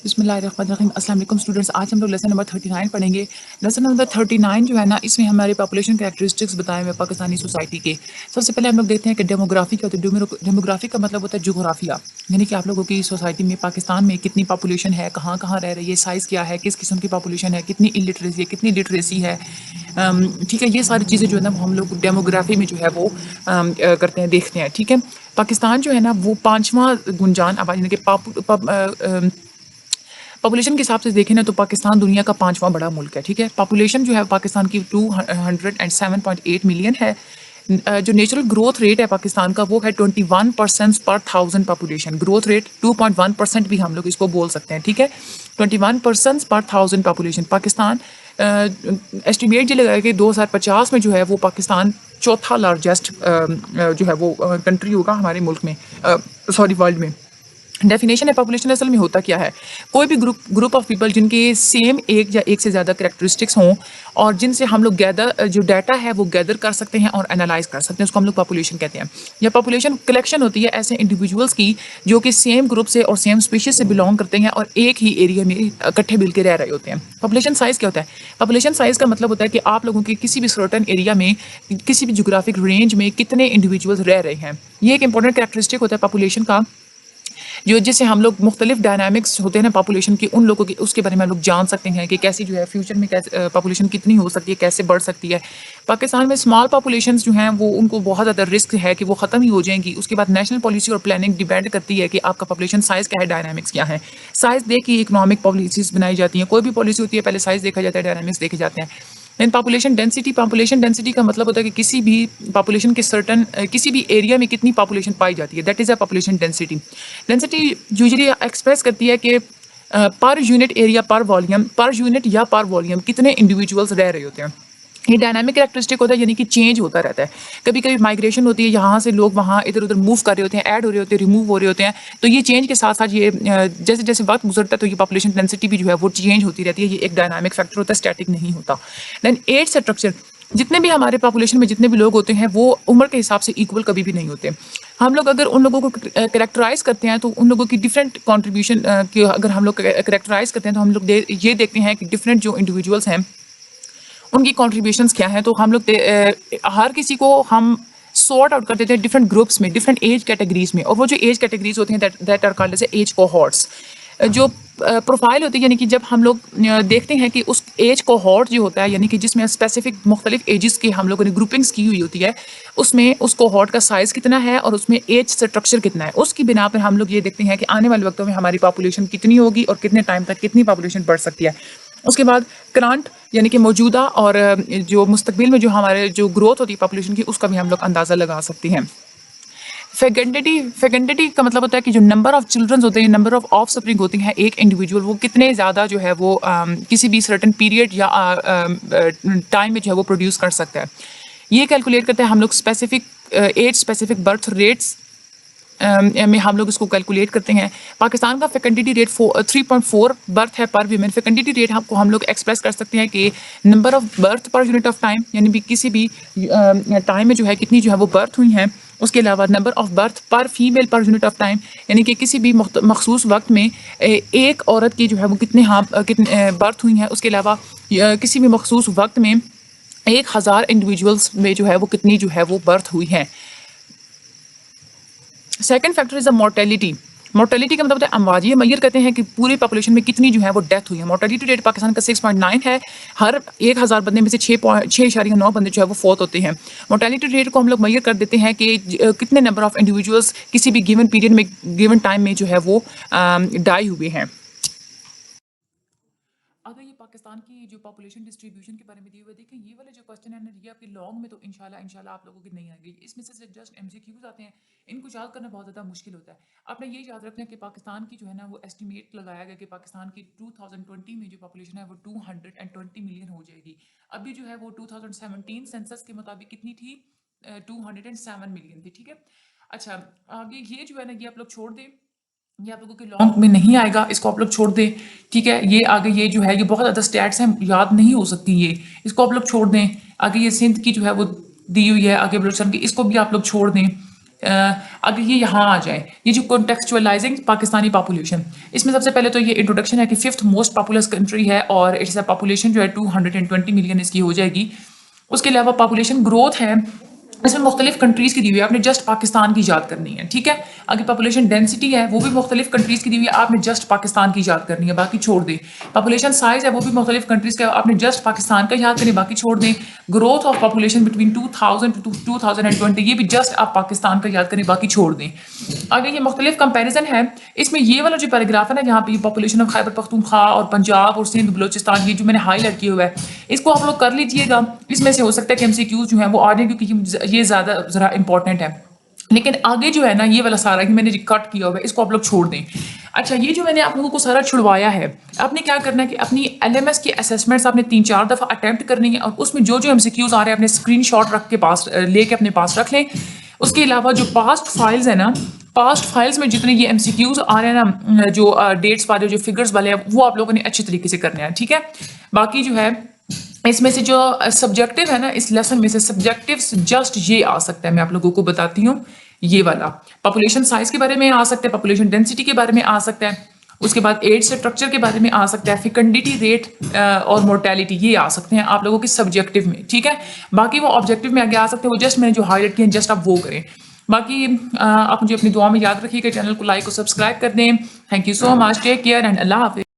बिस्मिल्लाहिर्रहमानिर्रहीम। अस्सलाम वालेकुम स्टूडेंट्स, आज हम लोग लेसन नंबर 39 पढ़ेंगे। लेसन नंबर 39 जो है ना, इसमें हमारे पॉपुलेशन कैरेक्टरिस्टिक्स बताए हुए पाकिस्तानी सोसाइटी के। सबसे पहले हम लोग देखते हैं कि डेमोग्राफी क्या होता है। डेमोग्राफी का मतलब होता है जोग्राफिया, यानी कि आप लोगों की सोसाइटी में पाकिस्तान में कितनी पॉपुलेशन है, कहाँ कहाँ रह रही है, साइज़ क्या है, किस किस्म की पॉपुलेशन है, कितनी इलिटरेसी है, कितनी लिटरेसी है। ठीक है, ये सारी चीज़ें जो है ना वो हम लोग डेमोग्राफी में जो है वो करते हैं, देखते हैं। ठीक है, पाकिस्तान जो है ना वो पाँचवा गुंजान आबादी, यानी कि पॉपुलेशन के हिसाब से देखें ना तो पाकिस्तान दुनिया का पांचवा बड़ा मुल्क है। ठीक है, पॉपुलेशन जो है पाकिस्तान की 207.8 मिलियन है। जो नेचुरल ग्रोथ रेट है पाकिस्तान का वो है 21% पर 1000 पॉपुलेशन। ग्रोथ रेट 2.1% भी हम लोग इसको बोल सकते हैं। ठीक है, 21% पर 1000 पॉपुलेशन। पाकिस्तान एस्टिमेट ये लगाया कि 2050 में जो है वो पाकिस्तान चौथा लार्जेस्ट जो है वो कंट्री होगा हमारे मुल्क में, सॉरी वर्ल्ड में। डेफिनेशन है पॉपुलेशन असल में होता क्या है, कोई भी ग्रुप ऑफ पीपल जिनके सेम एक या एक से ज़्यादा कैरेक्टरिस्टिक्स हों और जिनसे हम लोग गैदर जो डाटा है वो गैदर कर सकते हैं और एनालाइज कर सकते हैं, उसको हम लोग पॉपुलेशन कहते हैं। या पॉपुलेशन कलेक्शन होती है ऐसे इंडिविजुअल्स की जो कि सेम ग्रुप से और सेम स्पीशीज से बिलोंग करते हैं और एक ही एरिया में इकट्ठे मिल के रह रहे होते हैं। पॉपुलेशन साइज़ क्या होता है? पॉपुलेशन साइज़ का मतलब होता है कि आप लोगों के किसी भी सर्टेन एरिया में, किसी भी जोग्राफिक रेंज में कितने इंडिविजुअल्स रह रहे हैं। ये एक इंपॉर्टेंट कैरेक्टरिस्टिक होता है पॉपुलेशन का, जो जिससे हम लोग मुख्तलिफ डायनामिक्स होते हैं ना पॉपुलेशन की, उन लोगों की उसके बारे में हम लोग जान सकते हैं कि कैसी जो है फ्यूचर में कैसे पॉपुलेशन कितनी हो सकती है, कैसे बढ़ सकती है। पाकिस्तान में स्मॉल पॉपुलेशंस जो हैं वो उनको बहुत ज़्यादा रिस्क है कि वो ख़त्म ही हो जाएंगी। उसके बाद नेशनल पॉलिसी और प्लानिंग डिपेंड करती है कि आपका पॉपुलेशन साइज़ क्या है, डायनामिक्स क्या है। साइज़ देख के इकोनॉमिक पॉलिसीज़ बनाई जाती हैं। कोई भी पॉलिसी होती है पहले साइज़ देखा जाता है, डायनामिक्स देखे जाते हैं। देन पॉपुलेशन डेंसिटी का मतलब होता है कि किसी भी पॉपुलेशन के सर्टन किसी भी एरिया में कितनी पॉपुलेशन पाई जाती है, that is a population density. Density usually express करती है कि per unit area per unit या पर वॉल्यूम कितने इंडिविजुअल्स रह रहे होते हैं। ये डायनामिक कैरेक्टरिस्टिक होता है, यानी कि चेंज होता रहता है। कभी कभी माइग्रेशन होती है, यहाँ से लोग वहाँ इधर उधर मूव कर रहे होते हैं, ऐड हो रहे होते हैं, रिमूव हो रहे होते हैं। तो ये चेंज के साथ साथ ये जैसे जैसे वक्त गुजरता है तो ये पॉपुलेशन डेंसिटी भी जो है वो चेंज होती रहती है। ये एक डायनामिक फैक्टर होता है, स्टैटिक नहीं होता। देन एज स्ट्रक्चर, जितने भी हमारे पॉपुलेशन में जितने भी लोग होते हैं वो उम्र के हिसाब से इक्वल कभी भी नहीं होते। हम लोग अगर उन लोगों को करेक्टराइज करते हैं तो उन लोगों की डिफरेंट कॉन्ट्रीब्यूशन की अगर हम लोग करेक्टराइज करते हैं तो हम लोग ये देखते हैं कि डिफरेंट जो इंडिविजुअल्स हैं उनकी कॉन्ट्रीब्यूशंस क्या हैं। तो हम लोग हर किसी को हम सॉर्ट आउट कर देते हैं डिफरेंट ग्रुप्स में, डिफरेंट एज कैटेगरीज में। और वो जो एज कैटेगरीज होती हैं that are called as age cohorts. जो प्रोफाइल होती है, यानी कि जब हम लोग देखते हैं कि उस एज कोहॉर्ट जो होता है, यानी कि जिसमें स्पेसिफिक मुख्तलिफ एजेस की हम लोगों ने ग्रुपिंग्स की हुई होती है, उसमें उस कोहॉर्ट का साइज़ कितना है और उसमें एज स्ट्रक्चर कितना है, उसकी बिना पर हम लोग ये देखते हैं कि आने वाले वक्तों में हमारी पॉपुलेशन कितनी होगी और कितने टाइम तक कितनी पॉपुलेशन बढ़ सकती है। उसके बाद करंट, यानी कि मौजूदा और जो मुस्तकबिल में जो हमारे जो ग्रोथ होती है पॉपुलेशन की, उसका भी हम लोग अंदाज़ा लगा सकते हैं। फेकेंडिटी का मतलब होता है कि जो नंबर ऑफ चिल्ड्रंस होते हैं, नंबर ऑफ स्प्रिंग होती हैं एक इंडिविजुअल, वो कितने ज़्यादा जो है वो किसी भी सर्टेन पीरियड या टाइम में जो है वो प्रोड्यूस कर सकता है। ये कैलकुलेट करते हैं हम लोग specific age specific birth rates में हम लोग इसको कैलकुलेट करते हैं। पाकिस्तान का फेकेंडिटी रेट 3.4 बर्थ है पर वीमेन। फेकेंडिटी रेट को हम लोग एक्सप्रेस कर सकते हैं कि number of birth per unit of time, यानी भी किसी भी टाइम में जो है कितनी जो है वो बर्थ हुई हैं। उसके अलावा नंबर ऑफ बर्थ पर female per unit of time, यानी कि किसी भी मखसूस वक्त में एक औरत की जो है वो कितने बर्थ हुई हैं। उसके अलावा किसी भी मखसूस वक्त में 1000 इंडिविजुअल्स में जो है वो कितनी जो है वो बर्थ हुई हैं। Second factor is a mortality. Mortality का मतलब होता है अमवात। ये मैयर कहते हैं कि पूरी पॉपुलेशन में कितनी जो है वो डेथ हुई है। मोर्टेलिटी रेट पाकिस्तान का 6.9 है। हर 1000 बंदे में से 6.9 बंदे जो है वो फौत होते हैं। मोर्टेलिटी रेट को हम लोग मैयर कर देते हैं कि कितने नंबर ऑफ इंडिविजुअल्स किसी भी गिवन पीरियड में, गिवन टाइम में जो है वो डाई हुए हैं। अगर ये पाकिस्तान की जो पॉपुलेशन डिस्ट्रीब्यूशन के बारे में दिए हुए देखें, ये वाले जो क्वेश्चन है ना, ये आपके लॉन्ग में तो इंशाल्लाह आप लोगों की नहीं आएंगे। इसमें से जस्ट एमसीक्यूज आते हैं, इनको याद करना बहुत ज़्यादा मुश्किल होता है। आपने ये याद रखना है कि पाकिस्तान की जो है ना वो एस्टिमेट लगाया गया कि पाकिस्तान की 2020 में जो पॉपुलेशन है वो 220 मिलियन हो जाएगी। अभी जो है वो 2017 सेंसस के मुताबिक कितनी थी, 207 मिलियन थी। ठीक है, अच्छा आगे ये जो है ना ये आप लोग छोड़ दें, ये आप लोगों के लॉन्ग में नहीं आएगा, इसको आप लोग छोड़ दें। ठीक है, ये आगे ये जो है ये बहुत ज़्यादा स्टैट्स हैं, याद नहीं हो सकती, ये इसको आप लोग छोड़ दें। आगे ये सिंध की जो है वो दी हुई है, आगे बलूचिस्तान की, इसको भी आप लोग छोड़ दें। अगर ये यहाँ आ जाए, ये जो कॉन्टेक्चुअलाइजिंग पाकिस्तानी पॉपुलेशन, इसमें सबसे पहले तो ये इंट्रोडक्शन है कि 5th मोस्ट पॉपुलस कंट्री है और इट्स पॉपुलेशन जो है 220 मिलियन इसकी हो जाएगी। उसके अलावा पॉपुलेशन ग्रोथ है, इसमें मुख्तलिफ कंट्रीज़ की दी हुई है, आपने जस्ट पाकिस्तान की याद करनी है, ठीक है। अगर पॉपुलेशन डेंसिटी है वो भी मुख्तलिफ कंट्रीज़ की दी हुई है, आपने जस्ट पाकिस्तान की याद करनी है, बाकी छोड़ दें। पॉपुलेशन साइज़ है वो भी मुख्तलिफ कंट्रीज़ का, आपने जस्ट पाकिस्तान का याद करें, बाकी छोड़ दें। Growth of population between 2000 to 2020, ये भी जस्ट आप पाकिस्तान का याद करें, बाकी छोड़ दें। आगे ये मुख्तलिफ कंपेरिजन है, इसमें ये वाला जो पैराग्राफ है ना, यहाँ पे पॉपुलेशन ऑफ खैबर पख्तूनख्वा और पंजाब और सिंध बलोचिस्तान, ये जो मैंने हाईलाइट किया हुआ है, इसको आप लोग कर लीजिएगा। इसमें से हो सकता है कि MCQs जो है वो आ जाए, क्योंकि ये ज़्यादा ज़रा इंपॉर्टेंट है। लेकिन आगे जो है ना, ये वाला सारा कि मैंने कट किया हुआ है, इसको आप लोग छोड़ दें। अच्छा, ये जो मैंने आप लोगों को सारा छुड़वाया है, आपने क्या करना है कि अपनी LMS की असेसमेंट्स आपने 3-4 दफ़ा अटैम्प्ट करनी है और उसमें जो जो MCQs आ रहे हैं अपने स्क्रीनशॉट रख के पास लेके अपने पास रख लें। उसके अलावा जो पास्ट फाइल्स है ना, पास्ट फाइल्स में जितने ये MCQs आ रहे हैं ना, जो डेट्स वाले जो फिगर्स वाले हैं, वो आप लोगों ने अच्छे तरीके से करने हैं, ठीक है। बाकी जो है इसमें से जो सब्जेक्टिव है ना, इस लेसन में से सब्जेक्टिव जस्ट ये आ सकता है, मैं आप लोगों को बताती हूँ। ये वाला पॉपुलेशन साइज के बारे में आ सकता है, पॉपुलेशन डेंसिटी के बारे में आ सकता है, उसके बाद एज स्ट्रक्चर के बारे में आ सकता है, फिकंडिटी रेट और मोर्टेलिटी, ये आ सकते हैं आप लोगों के सब्जेक्टिव में, ठीक है। बाकी वो ऑब्जेक्टिव में आगे आ सकते हैं, वो जस्ट मैंने जो हाईलाइट किया जस्ट आप वो करें। बाकी आप मुझे अपनी दुआ में याद रखिएगा, चैनल को लाइक और सब्सक्राइब कर दें। Thank you so much, take care and अल्लाह हाफिज़।